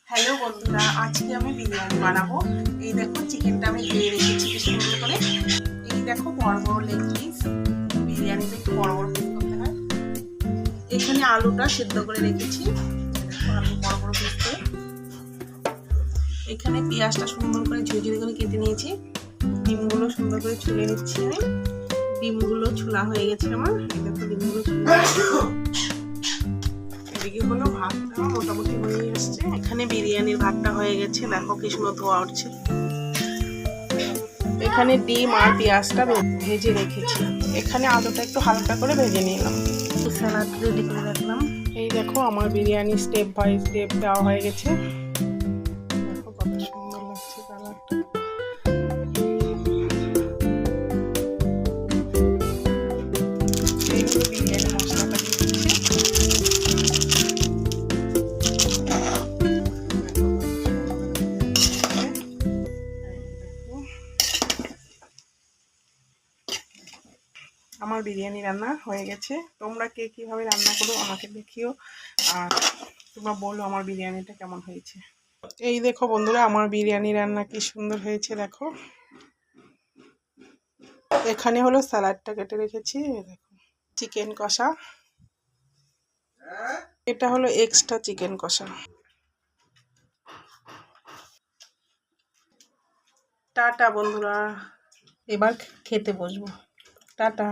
Hello বন্ধুরা, আজকে আমি বিরিয়ানি বানাবো। এই দেখো চিকেনটা আমি ধুয়ে রেখেছি কি সুন্দর করে। এই দেখো বড় বড় লেগ পিস, বিরিয়ানিতে একটু বড় বড় পিস করতে হয়। এখানে আলুটা সেদ্ধ করে রেখেছি, আলু বড় বড় পিস করে। এখানে পেঁয়াজটা সুন্দর করে ঝুড়ি করে কেটে নিয়েছি। ডিমগুলো সুন্দর করে ছুলে নিচ্ছি আমি। ডিমগুলো ছোলা হয়ে গেছে আমার। এই দেখো ডিমগুলো ছুলে এদিকে হলো ভাতটা মোটামুটি হয়ে এসছে। এখানে বিরিয়ানির ভাতটা হয়ে গেছে, দেখো কি সুন্দর ধোয়া উঠছে। এখানে ডিম আর পেঁয়াজটা ভেজে রেখেছি। এখানে আলুটা একটু হালকা করে ভেজে নিলাম। স্যালাড রেডি করে রাখলাম। এই দেখো আমার বিরিয়ানি স্টেপ বাই স্টেপ দেওয়া হয়ে গেছে। দেখো কত সুন্দর লাগছে কালারটা। এইগুলো বিরিয়ানি মশলাটা দিয়ে দিচ্ছি। আমার বিরিয়ানি রান্না হয়ে গেছে। তোমরা কে কীভাবে রান্না করো আমাকে দেখিও, আর তোমরা বলো আমার বিরিয়ানিটা কেমন হয়েছে। এই দেখো বন্ধুরা, আমার বিরিয়ানি রান্না কি সুন্দর হয়েছে দেখো। এখানে হলো স্যালাডটা কেটে রেখেছি। দেখো চিকেন কষা, এটা হলো এক্সট্রা চিকেন কষা। টাটা বন্ধুরা, এবার খেতে বসবো। টাটা।